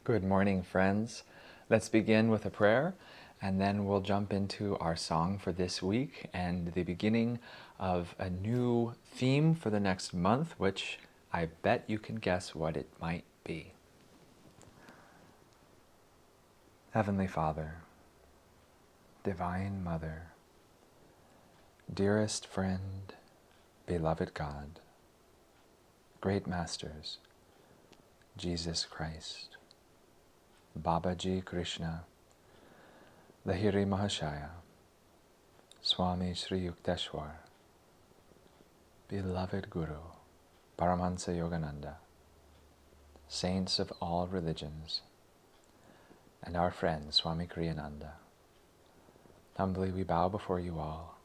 Good morning, friends. Let's begin with a prayer, and then we'll jump into our song for this week and the beginning of a new theme for the next month, which I bet you can guess what it might be. Heavenly Father, Divine Mother, dearest friend, beloved God, great masters, Jesus Christ, Babaji Krishna, Lahiri Mahashaya, Swami Sri Yukteswar, beloved Guru, Paramahansa Yogananda, saints of all religions, and our friend Swami Kriyananda, humbly we bow before you all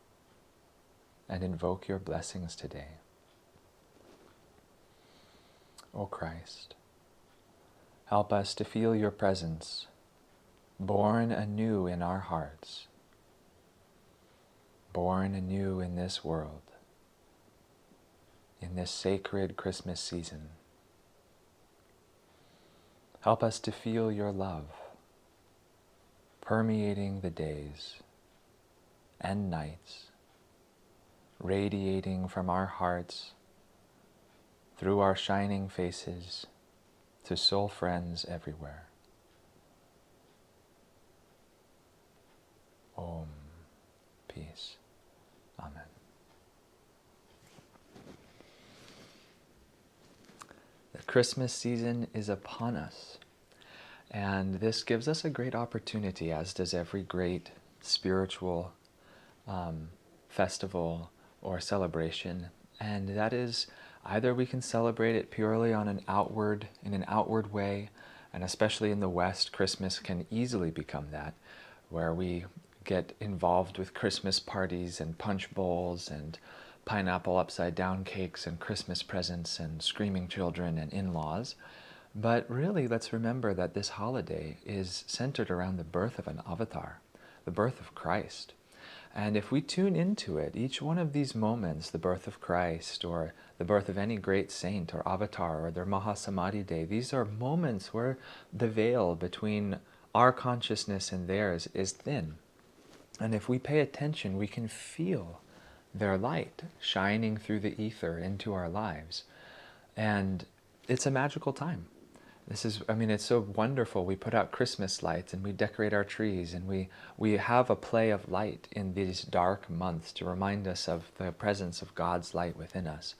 and invoke your blessings today. O Christ, help us to feel your presence, born anew in our hearts, born anew in this world, in this sacred Christmas season. Help us to feel your love, permeating the days and nights, radiating from our hearts through our shining faces to soul friends everywhere. Om. Peace. Amen. The Christmas season is upon us, and this gives us a great opportunity, as does every great spiritual festival or celebration, and that is either we can celebrate it purely in an outward way, and especially in the West, Christmas can easily become that, where we get involved with Christmas parties and punch bowls and pineapple upside down cakes and Christmas presents and screaming children and in-laws. But really, let's remember that this holiday is centered around the birth of an avatar, the birth of Christ. And if we tune into it, each one of these moments, the birth of Christ or the birth of any great saint or avatar or their Mahasamadhi day, these are moments where the veil between our consciousness and theirs is thin. And if we pay attention, we can feel their light shining through the ether into our lives. And it's a magical time. It's so wonderful. We put out Christmas lights and we decorate our trees and we have a play of light in these dark months to remind us of the presence of God's light within us.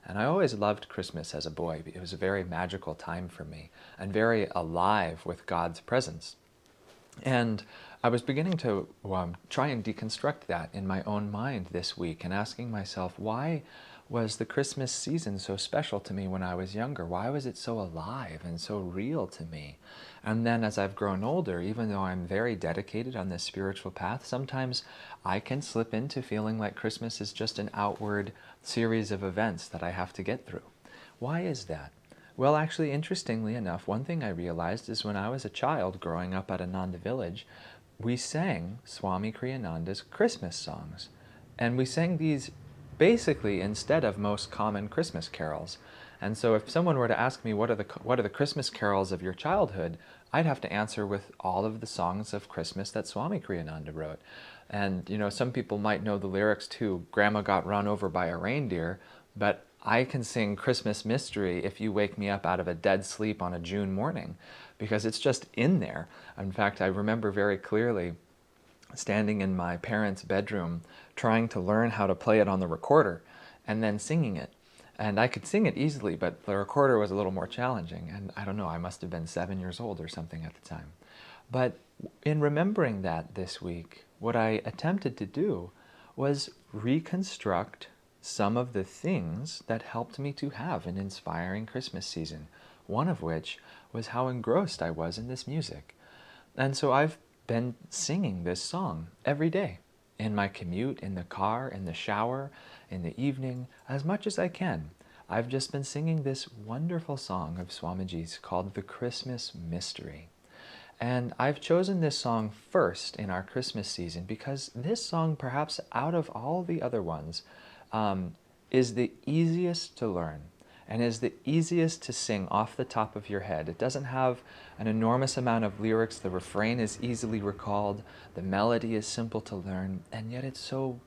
And I always loved Christmas as a boy. It was a very magical time for me and very alive with God's presence. And I was beginning to try and deconstruct that in my own mind this week and asking myself, why was the Christmas season so special to me when I was younger? Why was it so alive and so real to me? And then as I've grown older, even though I'm very dedicated on this spiritual path, sometimes I can slip into feeling like Christmas is just an outward series of events that I have to get through. Why is that? Well, actually, interestingly enough, one thing I realized is when I was a child growing up at Ananda village, we sang Swami Kriyananda's Christmas songs. And we sang these basically instead of most common Christmas carols. And so if someone were to ask me what are the Christmas carols of your childhood, I'd have to answer with all of the songs of Christmas that Swami Kriyananda wrote. And some people might know the lyrics to Grandma Got Run Over by a Reindeer, but I can sing Christmas Mystery if you wake me up out of a dead sleep on a June morning, because it's just in there. In fact, I remember very clearly standing in my parents' bedroom trying to learn how to play it on the recorder and then singing it. And I could sing it easily, but the recorder was a little more challenging. And I don't know, I must have been 7 years old or something at the time. But in remembering that this week, what I attempted to do was reconstruct some of the things that helped me to have an inspiring Christmas season, one of which was how engrossed I was in this music. And so I've been singing this song every day, in my commute, in the car, in the shower, in the evening, as much as I can. I've just been singing this wonderful song of Swamiji's called The Christmas Mystery. And I've chosen this song first in our Christmas season because this song, perhaps out of all the other ones, is the easiest to learn. and is the easiest to sing off the top of your head. It doesn't have an enormous amount of lyrics. The refrain is easily recalled. The melody is simple to learn, and yet it's so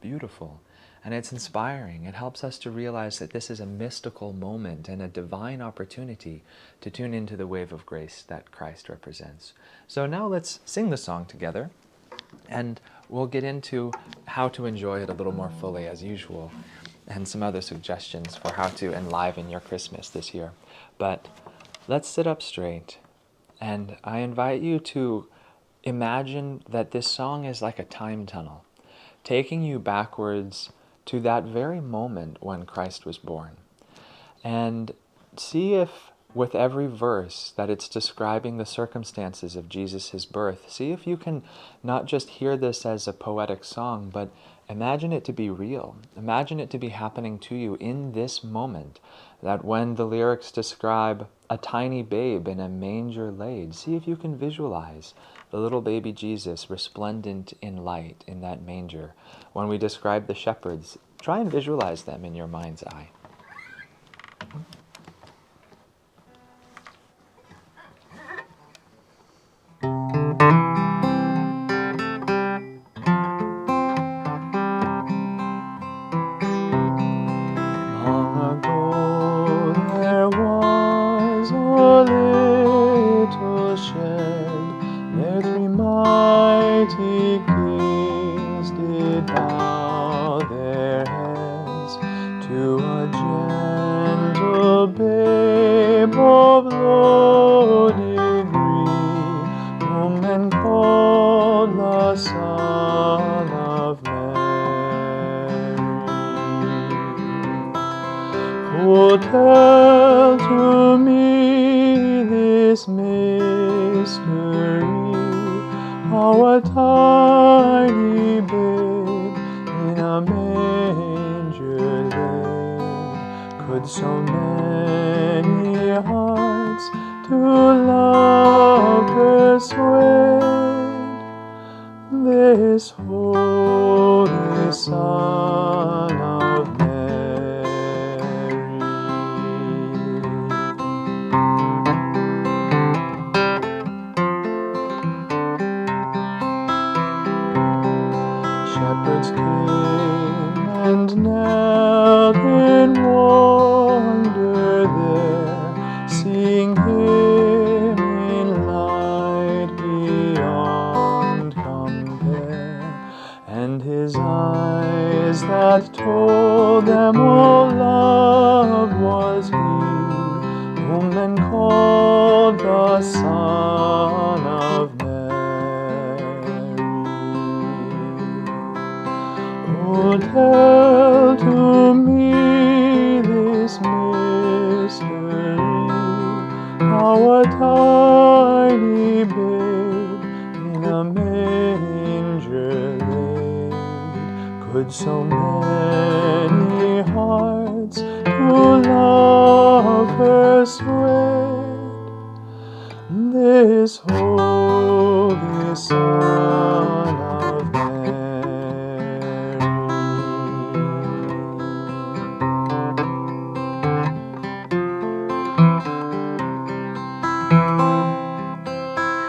beautiful. And it's inspiring. It helps us to realize that this is a mystical moment and a divine opportunity to tune into the wave of grace that Christ represents. So now let's sing the song together, and we'll get into how to enjoy it a little more fully as usual, and some other suggestions for how to enliven your Christmas this year. But let's sit up straight, and I invite you to imagine that this song is like a time tunnel, taking you backwards to that very moment when Christ was born. And see if with every verse that it's describing the circumstances of Jesus' birth, see if you can not just hear this as a poetic song, but imagine it to be real. Imagine it to be happening to you in this moment, that when the lyrics describe a tiny babe in a manger laid, see if you can visualize the little baby Jesus resplendent in light in that manger. When we describe the shepherds, try and visualize them in your mind's eye. Long ago there was a little shed, there 3 mighty kings did bow their heads to a gentle babe of low degree, whom men called the Son of Mary. Oh, tell to me this mystery, how a tiny babe in a manger laid could so many hearts to love persuade. This holy Son of Mary. Shepherds came and knelt in wonder there, seeing him in light beyond compare, and his eyes that told them all love was he, whom men called the Son of Mary. Oh, tell to me this mystery, how a tiny babe in a manger laid could so many hearts to love persuade. This holy Son of Mary.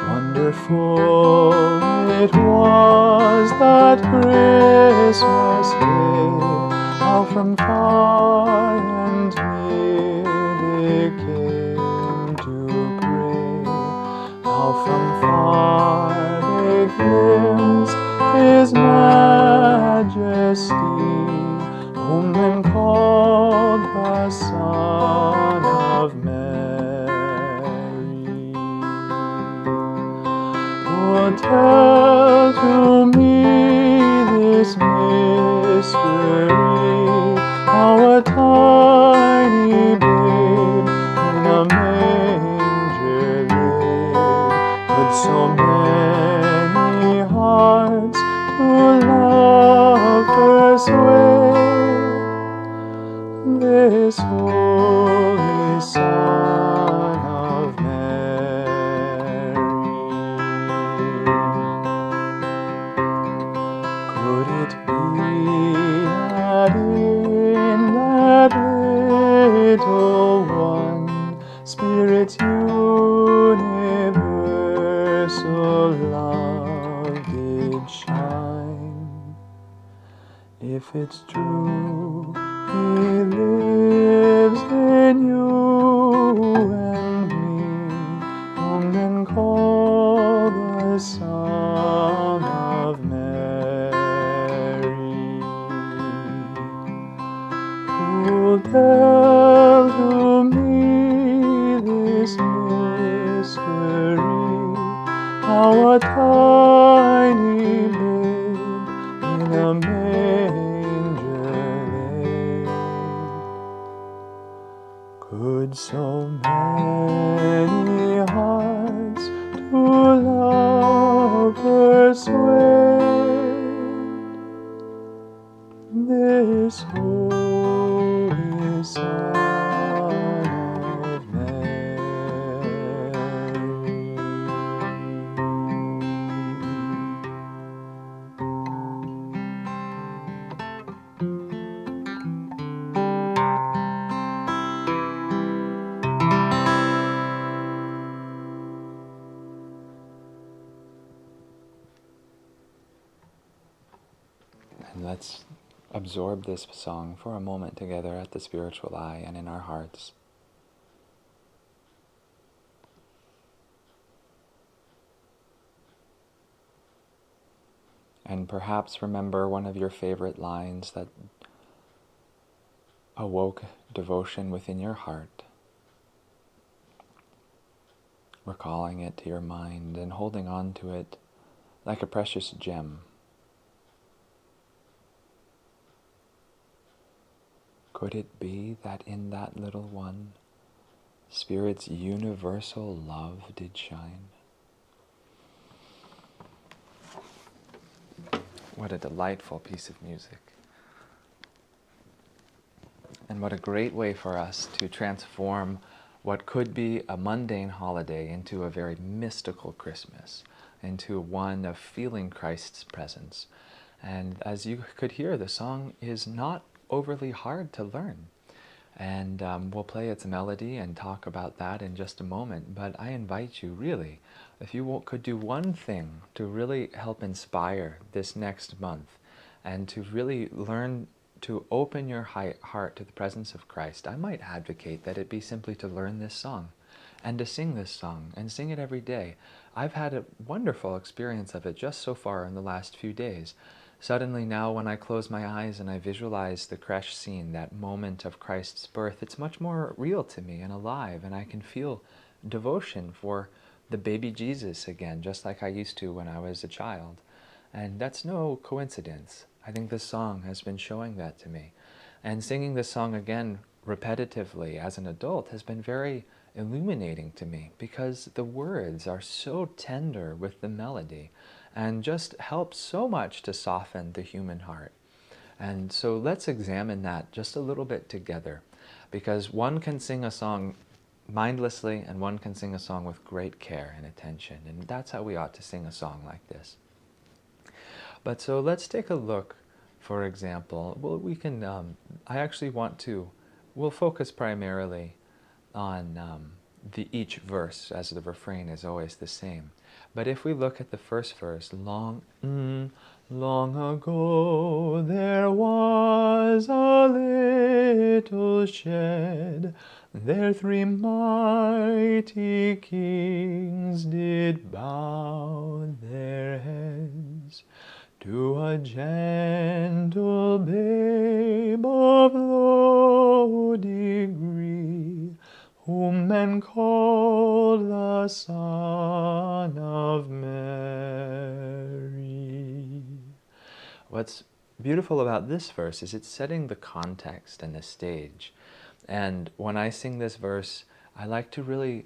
Wonderful it was that Christmas Day, how from far and near they came to pray, how from far they glimpsed his majesty, whom men called the Son of Mary. Oh, tell to me this mystery, how a tiny babe in a manger laid could so many hearts to love persuade. This holy Son of Mary. If it's true, He lives in you and me, whom men call the Son of Mary. Who'll tell to me this mystery, how a tiny babe in a manger laid could so many hearts to love persuade. This holy Son of Mary. And let's absorb this song for a moment together at the Spiritual Eye and in our hearts. And perhaps remember one of your favorite lines that awoke devotion within your heart, recalling it to your mind and holding on to it like a precious gem. Could it be that in that little one, Spirit's universal love did shine? What a delightful piece of music. And what a great way for us to transform what could be a mundane holiday into a very mystical Christmas, into one of feeling Christ's presence. And as you could hear, the song is not overly hard to learn. And we'll play its melody and talk about that in just a moment. But I invite you, really, if you could do one thing to really help inspire this next month and to really learn to open your heart to the presence of Christ, I might advocate that it be simply to learn this song and to sing this song and sing it every day. I've had a wonderful experience of it just so far in the last few days. Suddenly now when I close my eyes and I visualize the creche scene, that moment of Christ's birth, it's much more real to me and alive, and I can feel devotion for the baby Jesus again, just like I used to when I was a child. And that's no coincidence. I think this song has been showing that to me. And singing this song again repetitively as an adult has been very illuminating to me because the words are so tender with the melody and just help so much to soften the human heart. And so let's examine that just a little bit together, because one can sing a song mindlessly and one can sing a song with great care and attention, and that's how we ought to sing a song like this. But so let's take a look, for example, well, we can, we'll focus primarily on each verse, as the refrain is always the same. But if we look at the first verse, long ago there was a little shed, there 3 mighty kings did bow their heads to a gentle babe of low degree, whom men call the Son of Mary. What's beautiful about this verse is it's setting the context and the stage. And when I sing this verse, I like to really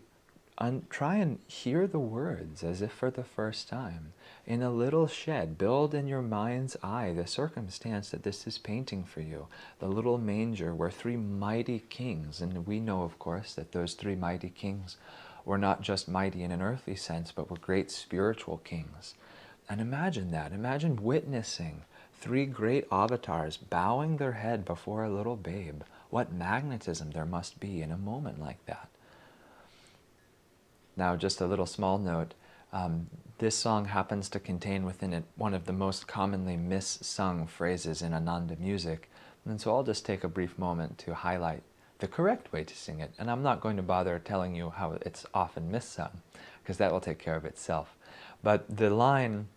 try and hear the words as if for the first time. In a little shed, build in your mind's eye the circumstance that this is painting for you. The little manger where 3 mighty kings, and we know, of course, that those 3 mighty kings were not just mighty in an earthly sense, but were great spiritual kings. And imagine that. Imagine witnessing 3 great avatars bowing their head before a little babe. What magnetism there must be in a moment like that. Now, just a little small note, This song happens to contain within it one of the most commonly missung phrases in Ananda music, and so I'll just take a brief moment to highlight the correct way to sing it, and I'm not going to bother telling you how it's often missung, because that will take care of itself. But the line,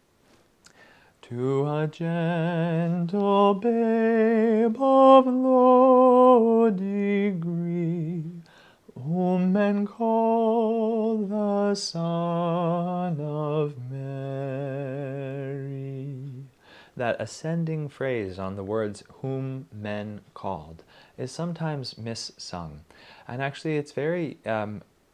"To a gentle babe of low degree, whom men call the Son of Mary." That ascending phrase on the words "whom men called" is sometimes missung. And actually it's very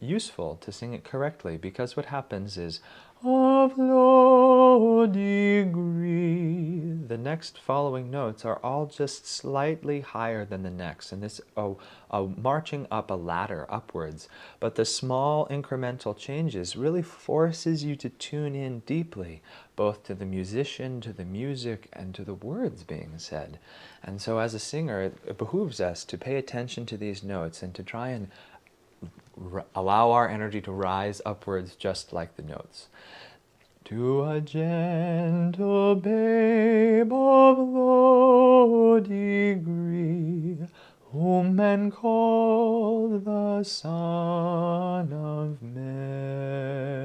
useful to sing it correctly, because what happens is, "of low degree," the next following notes are all just slightly higher than the next, and this marching up a ladder upwards. But the small incremental changes really forces you to tune in deeply, both to the musician, to the music, and to the words being said. And so as a singer, it behooves us to pay attention to these notes and to try and allow our energy to rise upwards just like the notes. To a gentle babe of low degree, whom men call the Son of Mary.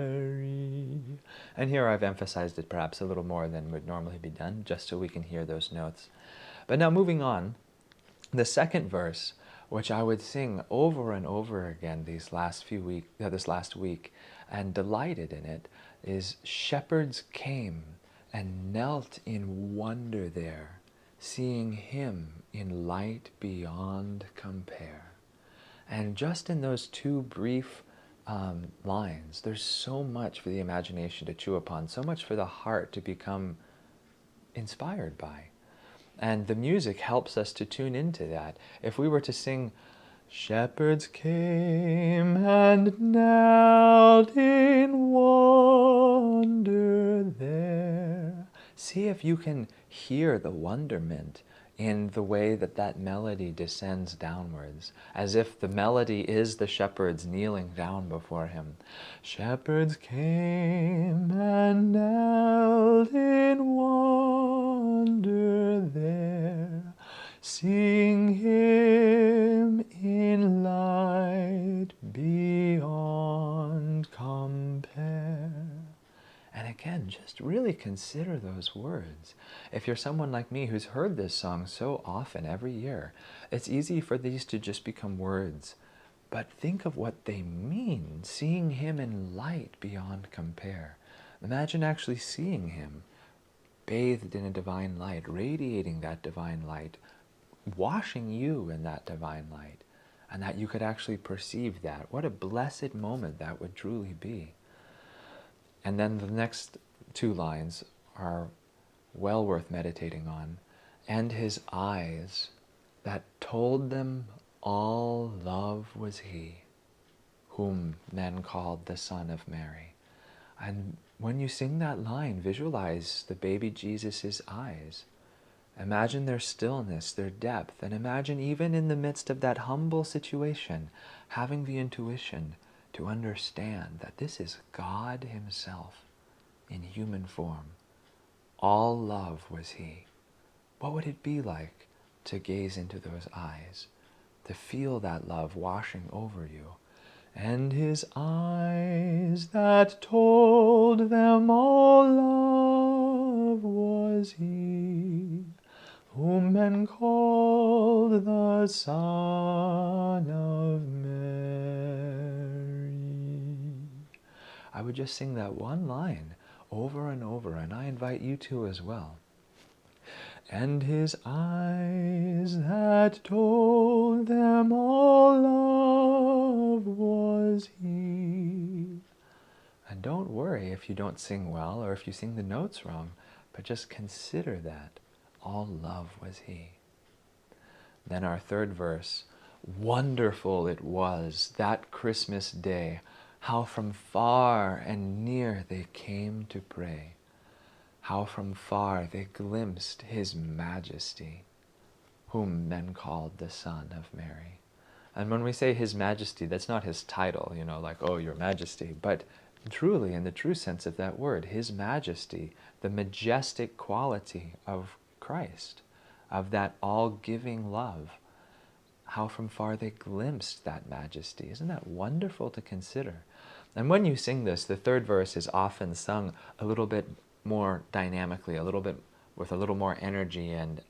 And here I've emphasized it perhaps a little more than would normally be done, just so we can hear those notes. But now moving on, the second verse, which I would sing over and over again this last week, and delighted in it, is "Shepherds came and knelt in wonder there, seeing him in light beyond compare." And just in those two brief lines, there's so much for the imagination to chew upon, so much for the heart to become inspired by. And the music helps us to tune into that. If we were to sing, "Shepherds came and knelt in wonder there," see if you can hear the wonderment in the way that that melody descends downwards, as if the melody is the shepherds kneeling down before him. "Shepherds came and knelt in wonder there, seeing him in light beyond compare." And again, just really consider those words. If you're someone like me who's heard this song so often every year, it's easy for these to just become words. But think of what they mean, seeing him in light beyond compare. Imagine actually seeing him bathed in a divine light, radiating that divine light, washing you in that divine light, and that you could actually perceive that. What a blessed moment that would truly be. And then the next two lines are well worth meditating on. "And his eyes that told them all love was he, whom men called the Son of Mary." And when you sing that line, visualize the baby Jesus' eyes. Imagine their stillness, their depth, and imagine even in the midst of that humble situation, having the intuition to understand that this is God himself in human form. All love was he. What would it be like to gaze into those eyes, to feel that love washing over you? "And his eyes that told them all love was he, whom men called the Son of Mary." I would just sing that one line over and over, and I invite you to as well. "And his eyes that told them all love was he." And don't worry if you don't sing well or if you sing the notes wrong, but just consider that. All love was he. Then our third verse, "Wonderful it was that Christmas day, how from far and near they came to pray. How from far they glimpsed his majesty, whom men called the Son of Mary." And when we say his majesty, that's not his title, like, "Oh, your majesty," but truly, in the true sense of that word, His majesty, the majestic quality of Christ, of that all-giving love, how from far they glimpsed that majesty. Isn't that wonderful to consider? And when you sing this, the third verse is often sung a little bit more dynamically, a little bit with a little more energy and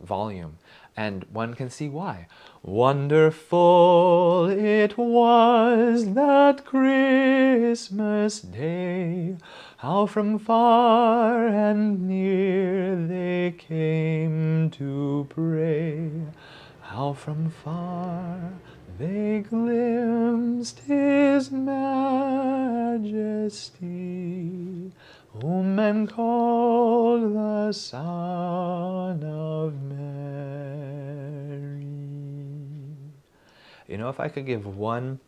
volume. And one can see why. Wonderful it was that Christmas day, how from far and near they came to pray, how from far they glimpsed His majesty, whom men call the Son of Mary. You know, if I could give one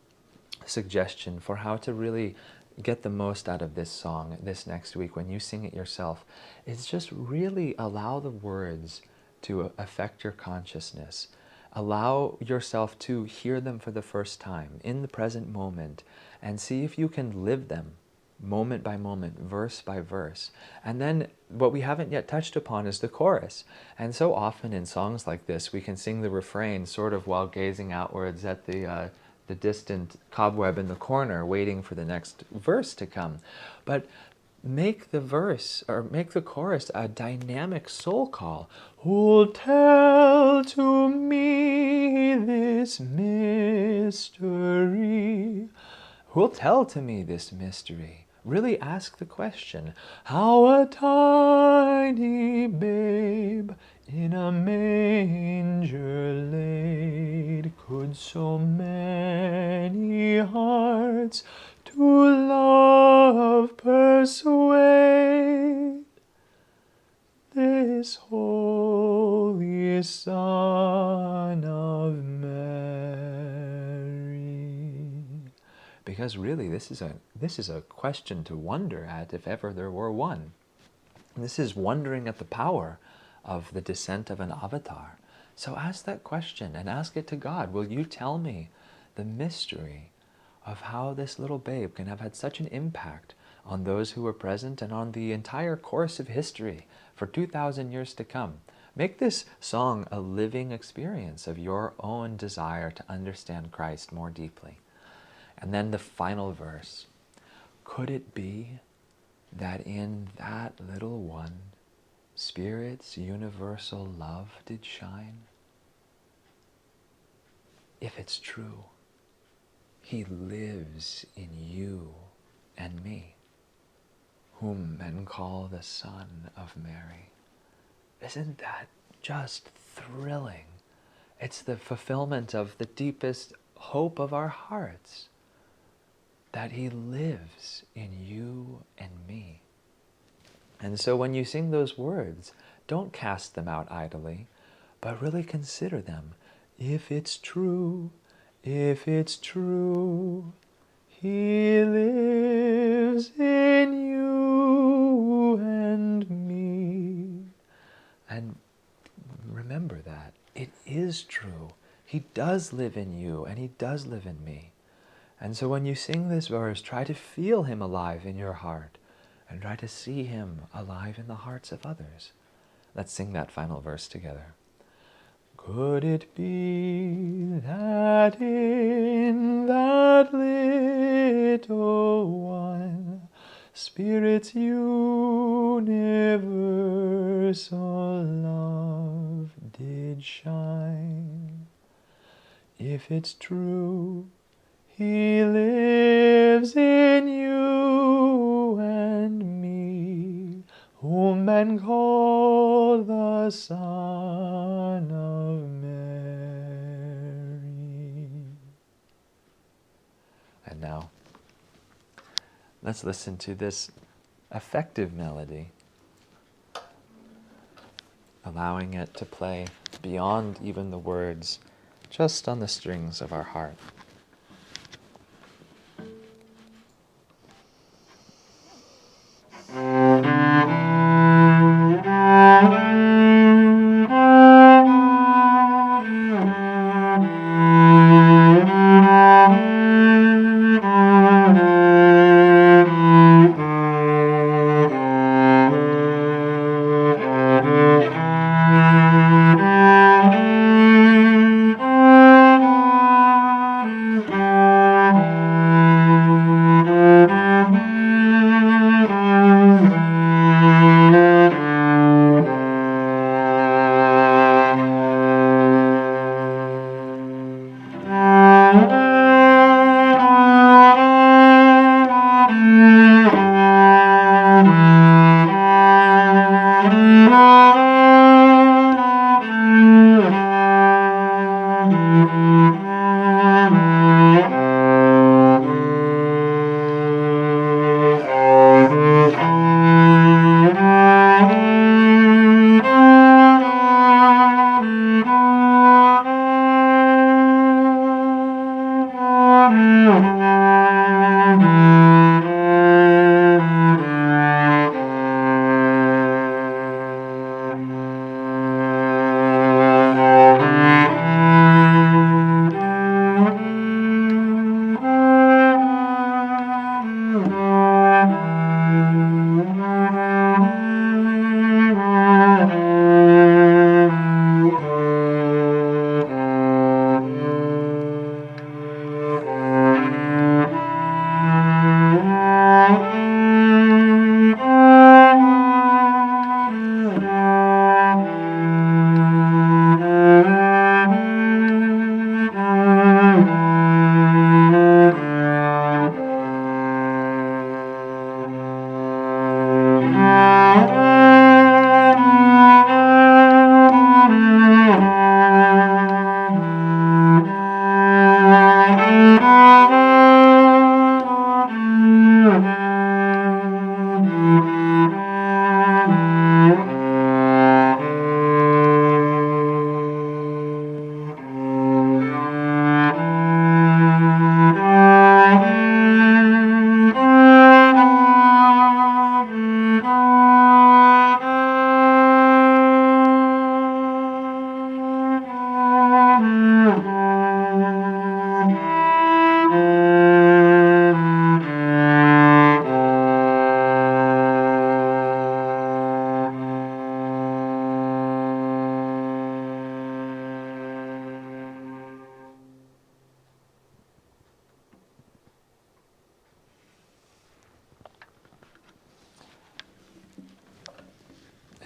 suggestion for how to really get the most out of this song this next week when you sing it yourself, it's just really allow the words to affect your consciousness. Allow yourself to hear them for the first time in the present moment and see if you can live them moment by moment, verse by verse. And then what we haven't yet touched upon is the chorus. And so often in songs like this, we can sing the refrain sort of while gazing outwards at the distant cobweb in the corner, waiting for the next verse to come. But make the verse, or make the chorus, a dynamic soul call. Who'll tell to me this mystery? Who'll tell to me this mystery? Really ask the question, how a tiny babe in a manger laid could so many hearts to love persuade? This holy Son of Mary. Because really, this is a question to wonder at, if ever there were one. This is wondering at the power of the descent of an avatar. So ask that question and ask it to God. Will you tell me the mystery of how this little babe can have had such an impact on those who were present and on the entire course of history for 2,000 years to come? Make this song a living experience of your own desire to understand Christ more deeply. And then the final verse. Could it be that in that little one, Spirit's universal love did shine? If it's true, He lives in you and me, whom men call the Son of Mary. Isn't that just thrilling? It's the fulfillment of the deepest hope of our hearts, that He lives in you and me. And so when you sing those words, don't cast them out idly, but really consider them. If it's true, if it's true, He lives in you and me. And remember that. It is true. He does live in you and He does live in me. And so when you sing this verse, try to feel Him alive in your heart and try to see Him alive in the hearts of others. Let's sing that final verse together. Could it be that in that little one, Spirit's universal love did shine? If it's true, He lives in you and me, whom men call the Son of Mary. And now, let's listen to this effective melody, allowing it to play beyond even the words, just on the strings of our heart.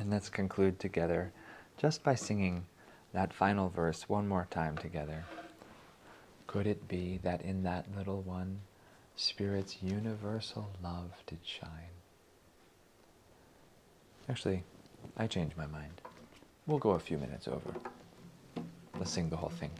And let's conclude together just by singing that final verse one more time together. Could it be that in that little one, Spirit's universal love did shine? Actually, I changed my mind. We'll go a few minutes over. Let's sing the whole thing.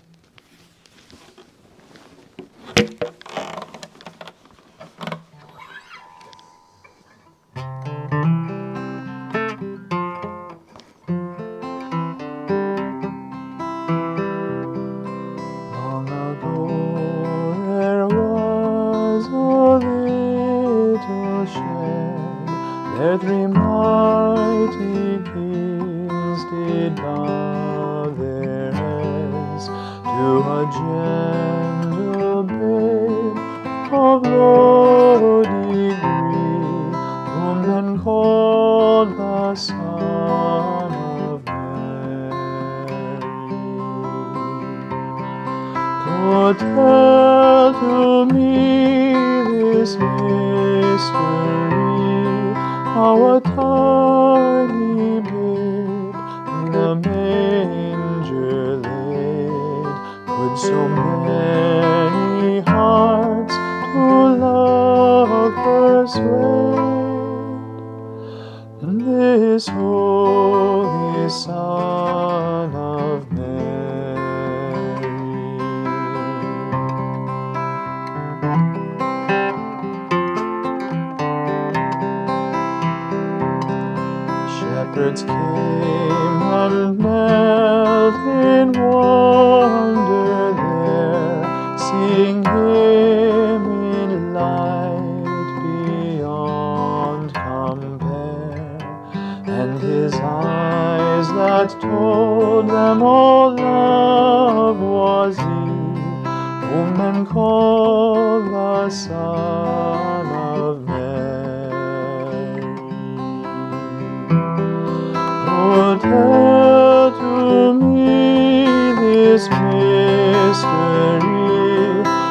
Long ago there was a little shed, there 3 mighty kings did bow their heads to a gentle babe of low degree, whom men called the Son of Mary. Oh, tell to me this mystery, how a tiny babe in a manger laid could so many hearts to love persuade. This holy Son of Mary. Shepherds came and knelt in wonder there, seeing him in light beyond compare, and his eyes that told them all love was he, whom men call the Son of Mary. Oh, tell to me this mystery,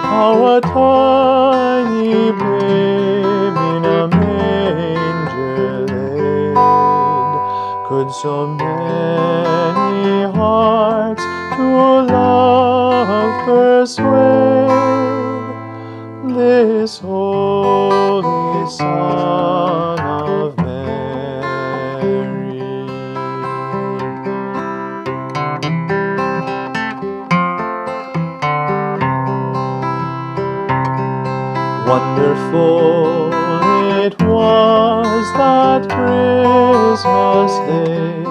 how a tiny babe in a manger laid could so many hearts to love persuade. This holy Son of Mary. Wonderful it was that Christmas day,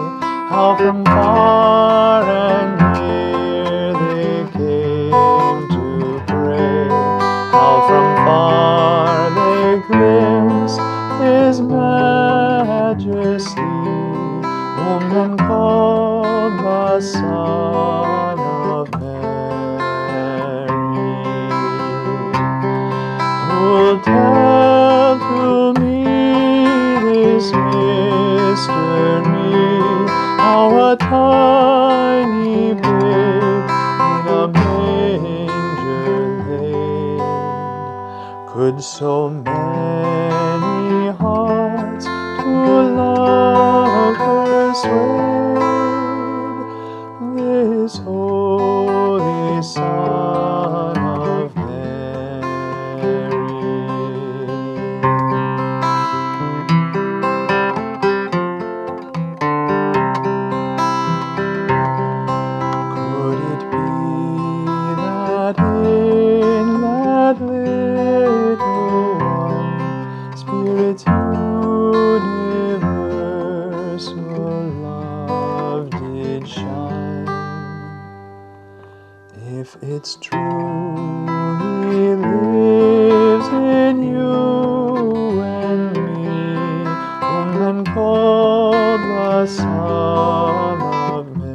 how from far and near they came to pray, how from far they glimpsed His majesty, whom men called the Son of Mary. Oh, tell to me this mystery, how a tiny babe in a manger laid could so many hearts to love persuade. This holy Son of Mary. Could it be that in that little one, Spirit's universal love did shine? If it's true He lives in you and me, whom men call the Son of Mary.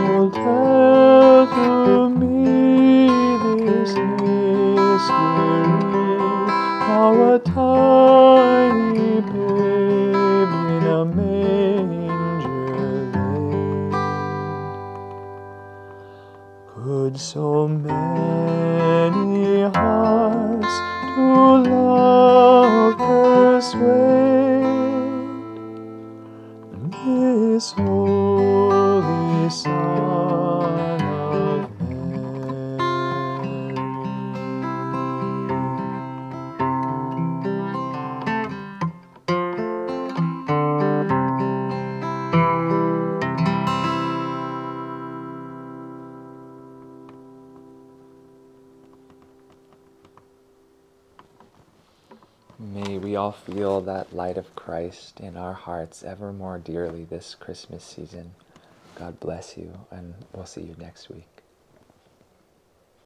Oh, tell to me this mystery, how a tiny babe in a manger laid could so many hearts to love her persuade this holy Son of Mary. May we all feel that light of Christ in our hearts ever more dearly this Christmas season. God bless you, and we'll see you next week.